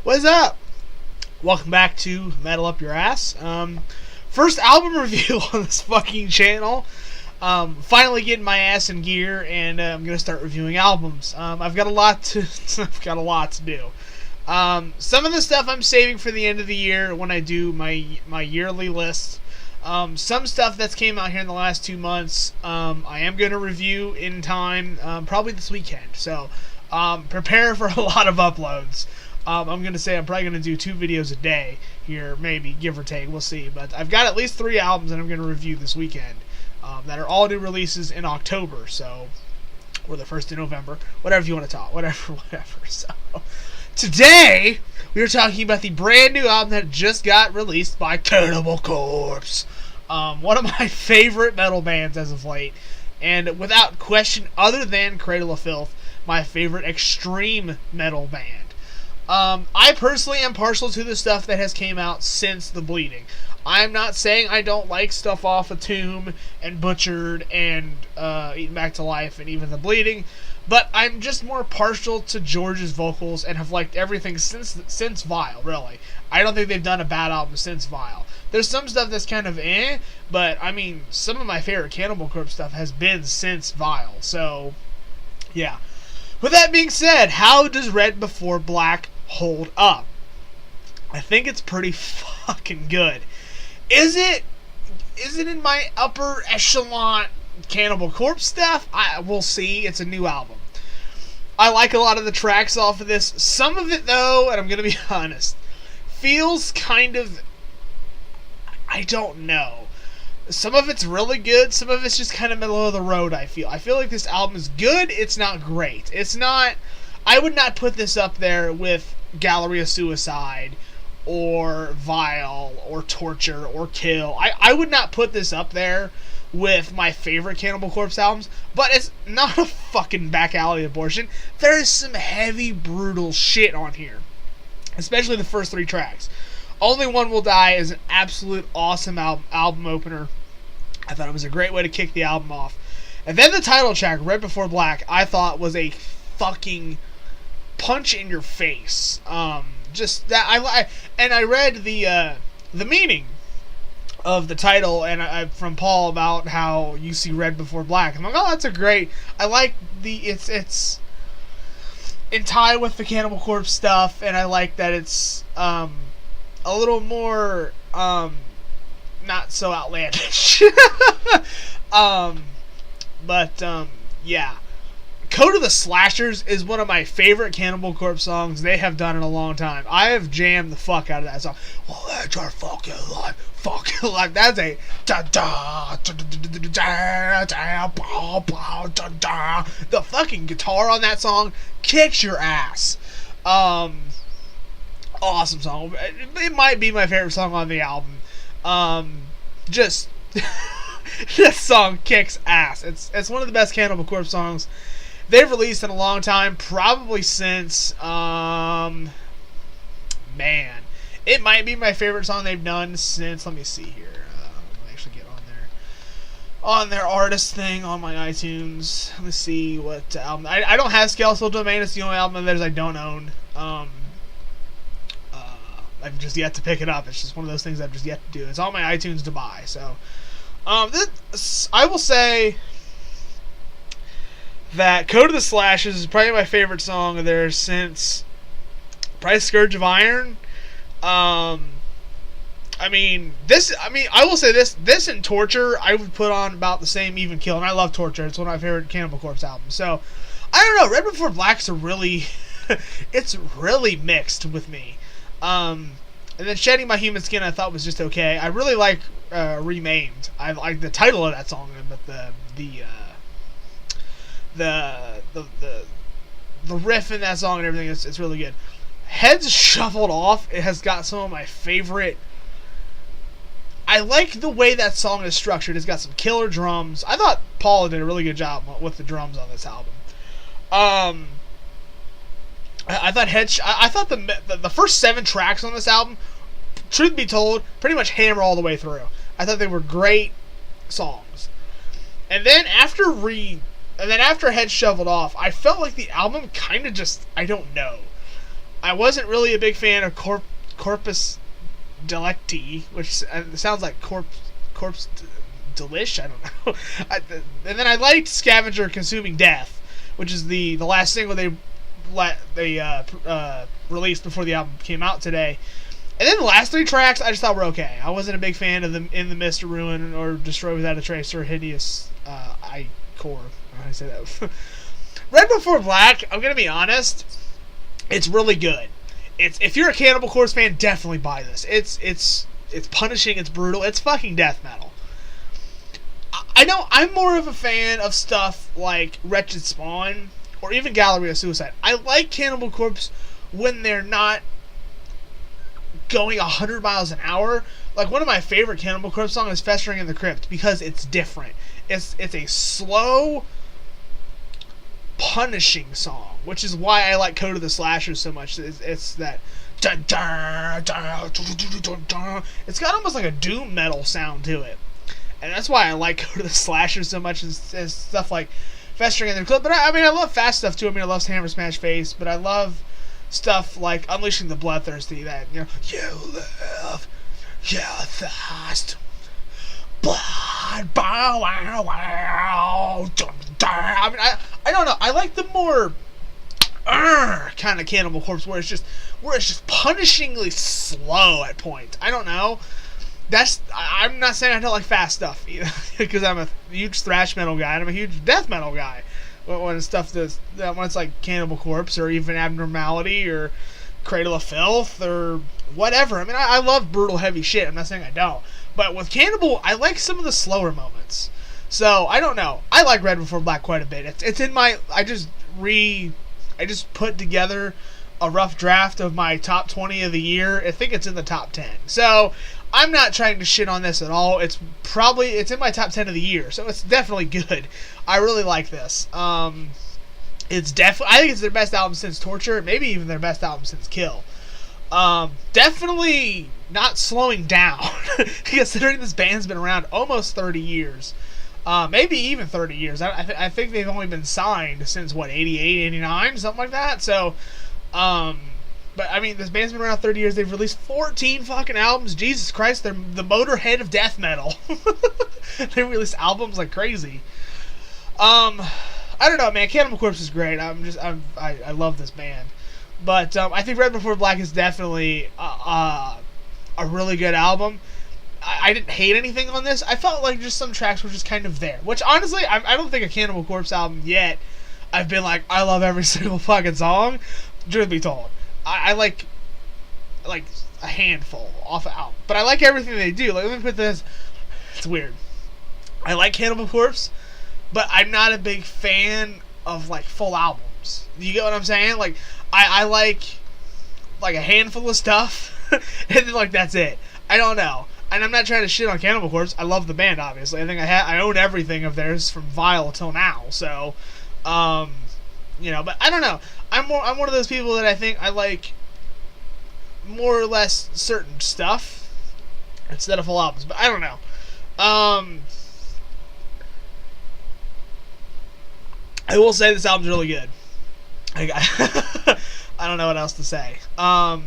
What's up? Welcome back to Metal Up Your Ass. First album review on this fucking channel. Finally getting my ass in gear, and I'm gonna start reviewing albums. I've got a lot to do. Some of the stuff I'm saving for the end of the year when I do my yearly list. Some stuff that's came out here in the last 2 months, I am gonna review in time, probably this weekend. So prepare for a lot of uploads. I'm going to say I'm probably going to do 2 videos a day here, maybe, give or take. We'll see. But I've got at least 3 albums that I'm going to review this weekend that are all new releases in October, so, or the 1st of November, whatever you want to talk, whatever. So, today, we are talking about the brand new album that just got released by Cannibal Corpse, one of my favorite metal bands as of late, and without question, other than Cradle of Filth, my favorite extreme metal band. I personally am partial to the stuff that has came out since The Bleeding. I'm not saying I don't like stuff off of Tomb and Butchered and Eaten Back to Life and even The Bleeding, but I'm just more partial to George's vocals and have liked everything since Vile, really. I don't think they've done a bad album since Vile. There's some stuff that's kind of but I mean, some of my favorite Cannibal Corpse stuff has been since Vile, so yeah. With that being said, how does Red Before Black hold up? I think it's pretty fucking good. Is it in my upper echelon Cannibal Corpse stuff? We'll see. It's a new album. I like a lot of the tracks off of this. Some of it, though, and I'm going to be honest, feels kind of, I don't know. Some of it's really good. Some of it's just kind of middle of the road, I feel. I feel like this album is good. It's not great. It's not, I would not put this up there with Gallery of Suicide or Vile or Torture or Kill. I would not put this up there with my favorite Cannibal Corpse albums, but it's not a fucking back alley abortion. There is some heavy, brutal shit on here, especially the first 3 tracks. Only One Will Die is an absolute awesome album opener. I thought it was a great way to kick the album off. And then the title track, Red Before Black, I thought was a fucking punch in your face. Just that I read the meaning of the title and from Paul about how you see red before black. I'm like, oh, that's a great. I like it's in tie with the Cannibal Corpse stuff, and I like that it's a little more not so outlandish. Yeah. Code of the Slashers is one of my favorite Cannibal Corpse songs they have done in a long time. I have jammed the fuck out of that song. Well, that's your fucking life. That's a the fucking guitar on that song kicks your ass. Awesome song. It might be my favorite song on the album. Just this song kicks ass. It's one of the best Cannibal Corpse songs they've released in a long time, probably since, man, it might be my favorite song they've done since, let me see here, let me actually get on their artist thing on my iTunes. Let me see what album, I don't have Skeletal Domain, it's the only album of theirs I don't own. I've just yet to pick it up. It's just one of those things I've just yet to do. It's on my iTunes to buy, so, I will say that Code of the Slashers is probably my favorite song of theirs since probably Scourge of Iron. I will say this and Torture I would put on about the same even kill, and I love Torture. It's one of my favorite Cannibal Corpse albums. So, I don't know, Red Before Black's a really it's really mixed with me. And then Shedding My Human Skin I thought was just okay. I really like Remaimed. I like the title of that song, but the riff in that song and everything, it's really good. Heads Shuffled Off, it has got some of my favorite. I like the way that song is structured. It's got some killer drums. I thought Paul did a really good job with the drums on this album. I thought the first 7 tracks on this album, truth be told, pretty much hammer all the way through. I thought they were great songs. And then after Head Shoveled Off, I felt like the album kind of just, I don't know. I wasn't really a big fan of Corpus Delicti, which sounds like corpse delish. I don't know. And then I liked Scavenger Consuming Death, which is the last single they released before the album came out today. And then the last 3 tracks I just thought were okay. I wasn't a big fan of them In the Mist of Ruin or Destroy Without a Trace or Hideous Core. How do I say that? Red Before Black, I'm going to be honest, it's really good. If you're a Cannibal Corpse fan, definitely buy this. It's punishing, it's brutal, it's fucking death metal. I know I'm more of a fan of stuff like Wretched Spawn or even Gallery of Suicide. I like Cannibal Corpse when they're not going 100 miles an hour. Like, one of my favorite Cannibal Corpse songs is Festering in the Crypt because it's different. It's a slow, punishing song, which is why I like Code of the Slashers so much. It's that dun, dun, dun, dun, dun, dun. It's got almost like a doom metal sound to it, and that's why I like Code of the Slashers so much as stuff like Festering in the Crypt. But I mean, I love fast stuff too. I mean, I love Hammer Smash Face, but I love stuff like Unleashing the Bloodthirsty, that, you live, you thirst, blood, bow, wow, wow, dun, dun. I mean, I don't know, I like the more kind of Cannibal Corpse where it's just punishingly slow at points. I don't know. I'm not saying I don't like fast stuff either, because I'm a huge thrash metal guy and I'm a huge death metal guy. When it's like Cannibal Corpse or even Abnormality or Cradle of Filth or whatever. I mean, I love brutal, heavy shit. I'm not saying I don't. But with Cannibal, I like some of the slower moments. So, I don't know. I like Red Before Black quite a bit. It's in my... I just put together a rough draft of my top 20 of the year. I think it's in the top 10. So, I'm not trying to shit on this at all. It's in my top 10 of the year, so it's definitely good. I really like this. I think it's their best album since Torture, maybe even their best album since Kill. Definitely not slowing down, considering this band's been around almost 30 years. Maybe even 30 years. I think they've only been signed since, 88, 89, something like that. So, but, I mean, this band's been around 30 years. They've released 14 fucking albums. Jesus Christ, they're the Motorhead of death metal. They release albums like crazy. I don't know, man. Cannibal Corpse is great. I love this band. But I think Red Before Black is definitely a really good album. I didn't hate anything on this. I felt like just some tracks were just kind of there. Which, honestly, I don't think a Cannibal Corpse album yet I've been like, I love every single fucking song. Truth be told. I like a handful off the album. But I like everything they do. Like, let me put this... It's weird. I like Cannibal Corpse, but I'm not a big fan of, like, full albums. You get what I'm saying? Like, I like a handful of stuff, and then, like, that's it. I don't know. And I'm not trying to shit on Cannibal Corpse. I love the band, obviously. I think I own everything of theirs from Vile till now. So, but I don't know. I'm one of those people that I think I like more or less certain stuff instead of full albums. But I don't know. I will say this album's really good. I don't know what else to say. I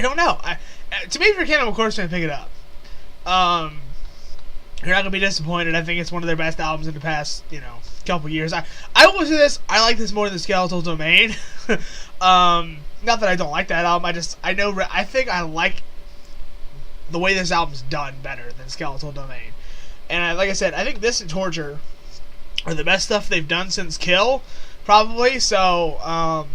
don't know. To me, if you're a Cannibal Corpse fan, pick it up. You're not gonna be disappointed. I think it's one of their best albums in the past, couple years. I will say this. I like this more than Skeletal Domain. Not that I don't like that album. I think I like the way this album's done better than Skeletal Domain. And like I said, I think this and Torture are the best stuff they've done since Kill, probably. So,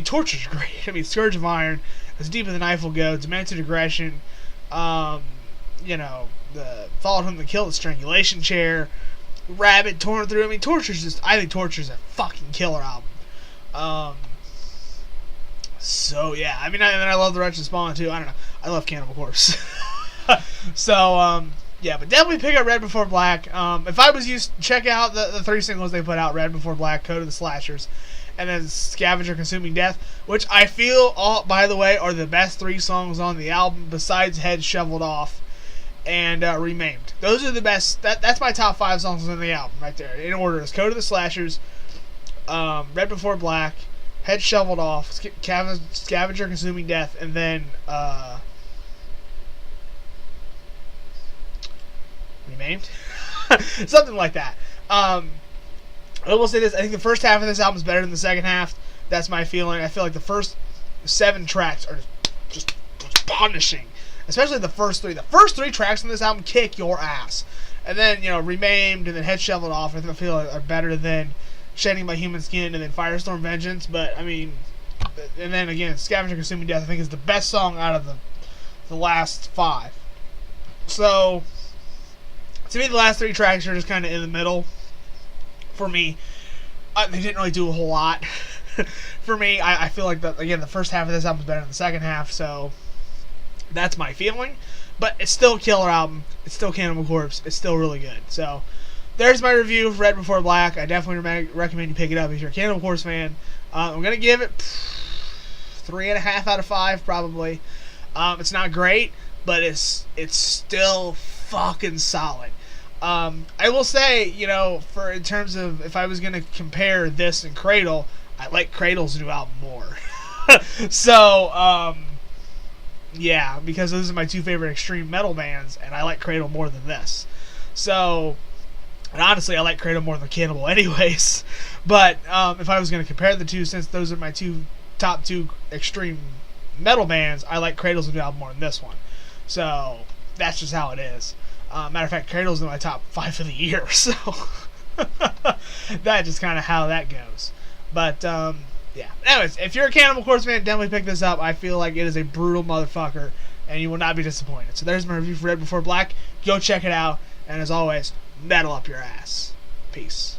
Torture's great. Scourge of Iron, As Deep as the Knife Will Go, Demented Aggression, the Followed From the Kill, The Strangulation Chair, Rabbit, Torn Through. I think Torture's a fucking killer album. So, yeah. And then I love The Wretched Spawn, too. I don't know. I love Cannibal Corpse. So, yeah, but definitely pick up Red Before Black. If I was you, check out the 3 singles they put out, Red Before Black, Code of the Slashers, and then Scavenger Consuming Death, which I feel, by the way, are the best 3 songs on the album, besides Head Shoveled Off and Remaimed. Those are the best. That's my top 5 songs on the album right there. In order is Code of the Slashers, Red Before Black, Head Shoveled Off, Scavenger Consuming Death, and then Renamed? Something like that. I will say this, I think the first half of this album is better than the second half. That's my feeling. I feel like the first 7 tracks are just punishing. Especially the first 3. The first 3 tracks on this album kick your ass. And then, Remaimed and then Head Shoveled Off, I feel like are better than Shedding My Human Skin and then Firestorm Vengeance. But, I mean, and then again, Scavenger Consuming Death, I think, is the best song out of the last 5. So, to me, the last 3 tracks are just kind of in the middle for me. They didn't really do a whole lot. For me, I feel like, the first half of this album is better than the second half, so that's my feeling. But it's still a killer album. It's still Cannibal Corpse. It's still really good. So there's my review of Red Before Black. I definitely recommend you pick it up if you're a Cannibal Corpse fan. I'm going to give it 3.5 out of 5, probably. It's not great, but it's still fucking solid. I will say, in terms of if I was going to compare this and Cradle, I like Cradle's new album more. So, yeah, because those are my 2 favorite extreme metal bands, and I like Cradle more than this. So, and honestly, I like Cradle more than Cannibal anyways. But if I was going to compare the 2, since those are my top 2 extreme metal bands, I like Cradle's new album more than this one. So, that's just how it is. Matter of fact, Cradle's in my top 5 of the year, so that's just kind of how that goes. But, yeah. Anyways, if you're a Cannibal Corpse fan, definitely pick this up. I feel like it is a brutal motherfucker, and you will not be disappointed. So there's my review for Red Before Black. Go check it out, and as always, metal up your ass. Peace.